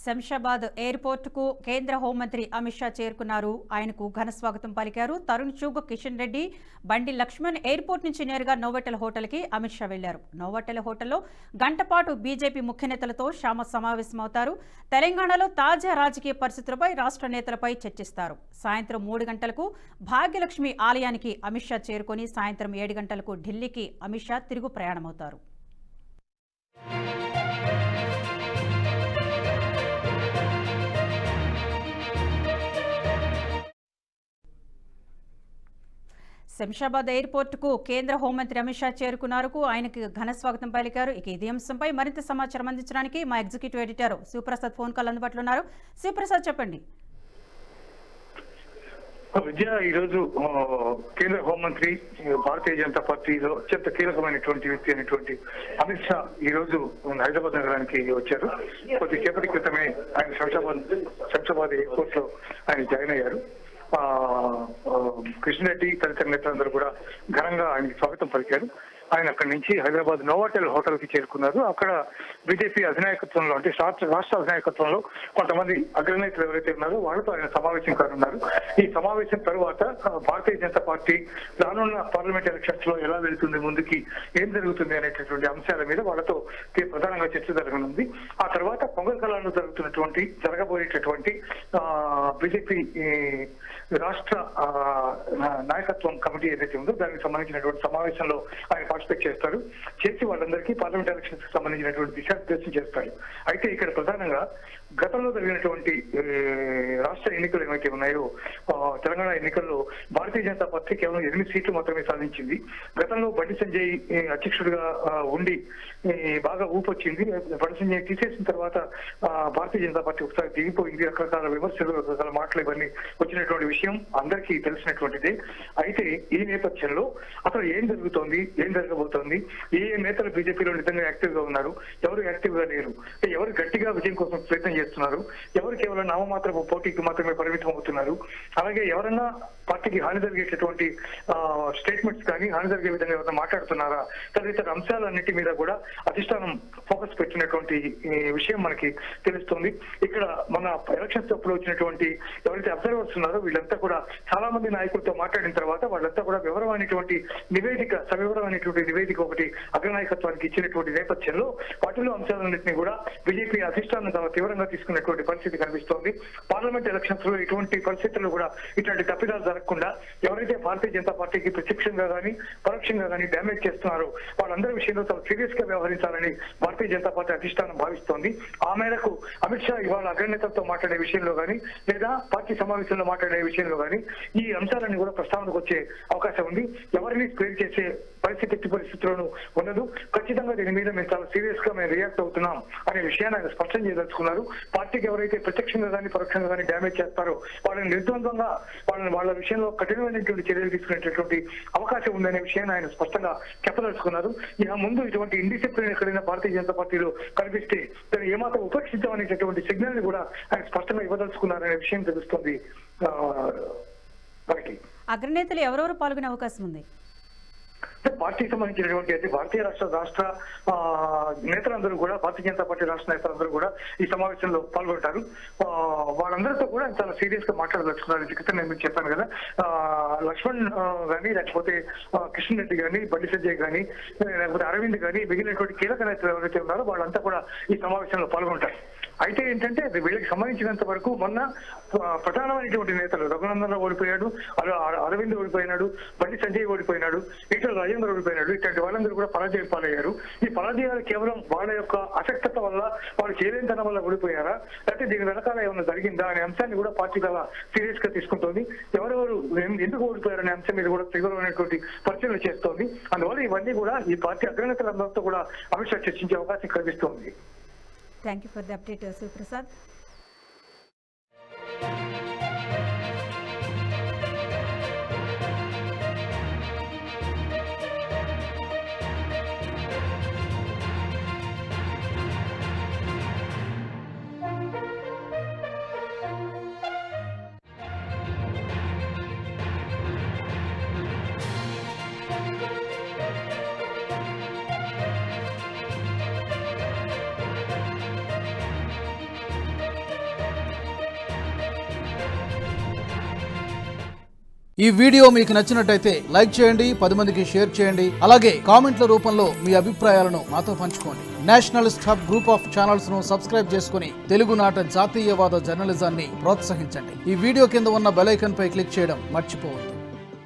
శంషాబాద్ ఎయిర్పోర్టుకు కేంద్ర హోంమంత్రి అమిత్ షా చేరుకున్నారు. ఆయనకు ఘన స్వాగతం పలికారు. తరుణ్ చుగ్, కిషన్ రెడ్డి, బండి లక్ష్మణ్ ఎయిర్పోర్ట్ నుంచి నేరుగా నోవోటెల్ హోటల్కి అమిత్ షా వెళ్లారు. నోవోటెల్ హోటల్లో గంటపాటు బీజేపీ ముఖ్య నేతలతో షా సమావేశమవుతారు. తెలంగాణలో తాజా రాజకీయ పరిస్థితులపై రాష్ట్ర నేతలపై చర్చిస్తారు. సాయంత్రం 3 గంటలకు భాగ్యలక్ష్మి ఆలయానికి అమిత్ షా చేరుకొని సాయంత్రం 7 గంటలకు ఢిల్లీకి అమిత్ షా తిరుగు ప్రయాణమవుతారు. శంషాబాద్ ఎయిర్పోర్టుకు కేంద్ర హోంమంత్రి అమిత్ షా చేరుకున్నారు. ఆయనకు ఘన స్వాగతం పలికారు. ఇదే అంశంపై మరింత సమాచారం అందించడానికి మా executive editor Sivaprasad phone call అందుబాటులో ఉన్నారు. శివప్రసాద్, చెప్పండి. విద్య, ఈరోజు కేంద్ర హోంమంత్రి, భారతీయ జనతా పార్టీలో అత్యంత కీలకమైనటువంటి వ్యక్తి అయినటువంటి అమిత్ షా ఈ రోజు హైదరాబాద్ నగరానికి వచ్చారు. కొద్దిసేపటి క్రితమే ఆయన శంషాబాద్ ఎయిర్పోర్ట్ లో ఆయన జాయిన్ అయ్యారు. కిషన్ రెడ్డి తదితర నేతలందరూ కూడా ఘనంగా ఆయనకి స్వాగతం పలికారు. ఆయన అక్కడి నుంచి హైదరాబాద్ నోవోటెల్ హోటల్ కి చేరుకున్నారు. అక్కడ బీజేపీ అధినాయకత్వంలో, అంటే రాష్ట్ర అధినాయకత్వంలో కొంతమంది అగ్రనేతలు ఎవరైతే ఉన్నారో వాళ్ళతో ఆయన సమావేశం కానున్నారు. ఈ సమావేశం తరువాత భారతీయ జనతా పార్టీ రానున్న పార్లమెంట్ ఎలక్షన్స్ లో ఎలా వెళ్తుంది, ముందుకి ఏం జరుగుతుంది అనేటటువంటి అంశాల మీద వాళ్ళతో ప్రధానంగా చర్చ జరగనుంది. ఆ తర్వాత పొంగల్ కళాలో జరగబోయేటటువంటి బీజేపీ రాష్ట్ర నాయకత్వం కమిటీ ఏదైతే ఉందో దానికి సంబంధించినటువంటి సమావేశంలో ఆయన పార్టిసిపేట్ చేసి వాళ్ళందరికీ పార్లమెంట్ ఎలక్షన్స్ కి సంబంధించినటువంటి దిశానిర్దేశం చేస్తారు. అయితే ఇక్కడ ప్రధానంగా గతంలో జరిగినటువంటి రాష్ట్ర ఎన్నికలు ఏవైతే ఉన్నాయో, తెలంగాణ ఎన్నికల్లో భారతీయ జనతా పార్టీ కేవలం 8 సీట్లు మాత్రమే సాధించింది. గతంలో బండి సంజయ్ అధ్యక్షుడిగా ఉండి బాగా ఊపొచ్చింది. బండి సంజయ్ తీసేసిన తర్వాత భారతీయ జనతా పార్టీ ఒకసారి దిగిపోయింది. రకరకాల విమర్శలు, రకరకాల మాటలు ఇవన్నీ వచ్చినటువంటి విషయం అందరికీ తెలిసినటువంటిదే. అయితే ఈ నేపథ్యంలో అసలు ఏం జరుగుతోంది, ఏం జరగబోతోంది, ఏ నేతలు బీజేపీలో నిజంగా యాక్టివ్ గా ఉన్నారు, ఎవరు యాక్టివ్ గా లేరు, ఎవరు గట్టిగా విజయం కోసం ప్రయత్నం చేస్తున్నారు, ఎవరు కేవలం నామమాత్రపు పోటీకి మాత్రమే పరిమితం అవుతున్నారు, అలాగే ఎవరన్నా పార్టీకి హాని జరిగేటటువంటి స్టేట్మెంట్స్ కానీ హాని జరిగే విధంగా ఎవరైనా మాట్లాడుతున్నారా, తదితర అంశాలన్నిటి మీద కూడా అధిష్టానం ఫోకస్ పెట్టినటువంటి విషయం మనకి తెలుస్తుంది. ఇక్కడ మన ఎలక్షన్స్ అప్పుడు వచ్చినటువంటి ఎవరైతే అబ్జర్వర్స్ ఉన్నారో వీళ్ళంతా కూడా చాలా మంది నాయకులతో మాట్లాడిన తర్వాత వాళ్ళంతా కూడా సవివరమైనటువంటి నివేదిక ఒకటి అగ్రనాయకత్వానికి ఇచ్చినటువంటి నేపథ్యంలో వాటిలో అంశాలన్నింటినీ కూడా బీజేపీ అధిష్టానం చాలా తీవ్రంగా తీసుకున్నటువంటి పరిస్థితి కనిపిస్తోంది. పార్లమెంట్ ఎలక్షన్స్ లో ఇటువంటి పరిస్థితుల్లో కూడా ఇట్లాంటి తప్పిదాలు జరగకుండా ఎవరైతే భారతీయ జనతా పార్టీకి ప్రత్యక్షంగా కానీ పరోక్షంగా కానీ డ్యామేజ్ చేస్తున్నారో వాళ్ళందరి విషయంలో చాలా సీరియస్ గా వ్యవహరించాలని భారతీయ జనతా పార్టీ అధిష్టానం భావిస్తోంది. ఆ మేరకు అమిత్ షా ఇవాళ అగ్రనేతలతో మాట్లాడే విషయంలో కానీ లేదా పార్టీ సమావేశంలో మాట్లాడే విషయంలో కానీ ఈ అంశాలన్నీ కూడా ప్రస్తావనకు వచ్చే అవకాశం ఉంది. ఎవరిని స్ప్రేడ్ చేసే ఎట్టి పరిస్థితుల్లోనూ ఉండదు. ఖచ్చితంగా దీని మీద మేము చాలా సీరియస్ గా మేము రియాక్ట్ అవుతున్నాం అనే విషయాన్ని ఆయన స్పష్టం చేయదలుచుకున్నారు. పార్టీకి ఎవరైతే ప్రత్యక్షంగా కానీ పరోక్షంగా కానీ డ్యామేజ్ చేస్తారో వాళ్ళని నిర్ద్వంద్వంగా వాళ్ళ విషయంలో కఠినమైనటువంటి చర్యలు తీసుకునేటటువంటి అవకాశం ఉందనే విషయాన్ని ఆయన స్పష్టంగా చెప్పదలుచుకున్నారు. ఇక ముందు ఇటువంటి ఇండిసిప్లిన్ ఎక్కడైనా భారతీయ జనతా పార్టీలో కనిపిస్తే దాన్ని ఏమాత్రం ఉపేక్షించమనేటటువంటి సిగ్నల్ ని కూడా ఆయన స్పష్టంగా ఇవ్వదలుచుకున్నారనే విషయం తెలుస్తుంది. అగ్రనేతలు ఎవరెవరు పాల్గొనే అవకాశం ఉంది? పార్టీకి సంబంధించినటువంటి అయితే భారతీయ రాష్ట్ర నేతలందరూ కూడా, భారతీయ జనతా పార్టీ రాష్ట్ర నేతలందరూ కూడా ఈ సమావేశంలో పాల్గొంటారు. వాళ్ళందరితో కూడా చాలా సీరియస్ గా మాట్లాడదలుచుకున్నారు. క్రితం నేను మీకు చెప్పాను కదా, లక్ష్మణ్ కానీ లేకపోతే కిషన్ రెడ్డి కానీ, బండి సంజయ్ కానీ, లేకపోతే అరవింద్ కానీ, మిగిలినటువంటి కీలక నేతలు ఎవరైతే ఉన్నారో వాళ్ళంతా కూడా ఈ సమావేశంలో పాల్గొంటారు. అయితే ఏంటంటే వీళ్ళకి సంబంధించినంత వరకు మొన్న ప్రధానమైనటువంటి నేతలు రఘునందన్ రావు ఓడిపోయాడు, అరవింద్ ఓడిపోయినాడు, బండి సంజయ్ ఓడిపోయినాడు, ఈటల రాజేందర్ ఓడిపోయినాడు. ఇట్లాంటి వాళ్ళందరూ కూడా పరాజయం పాలయ్యారు. ఈ పరాజయాలు కేవలం వాళ్ళ యొక్క అసక్తత వల్ల, వాళ్ళు చేయలేనితనం వల్ల ఓడిపోయారా, లేకపోతే దీని వెనకాల ఏమైనా జరిగిందా అనే అంశాన్ని కూడా పార్టీ చాలా సీరియస్ గా తీసుకుంటోంది. ఎవరెవరు ఎందుకు ఓడిపోయారనే అంశం మీద కూడా తీవ్రమైనటువంటి పరిశీలన చేస్తోంది. అందువల్ల ఇవన్నీ కూడా ఈ పార్టీ అగ్రనేతలందరితో కూడా అమిత్ షా చర్చించే అవకాశం కనిపిస్తోంది. Thank you for the update, Suprasad. ఈ వీడియో మీకు నచ్చినట్టయితే లైక్ చేయండి, 10 మందికి షేర్ చేయండి. అలాగే కామెంట్ల రూపంలో మీ అభిప్రాయాలను మాతో పంచుకోండి. Nationalist hub group of channels ను సబ్స్క్రైబ్ చేసుకుని తెలుగునాట జాతీయవాద జర్నలిజాన్ని ప్రోత్సహించండి. ఈ వీడియో కింద ఉన్న బెల్ ఐకాన్ పై క్లిక్ చేయడం మర్చిపోవద్దు.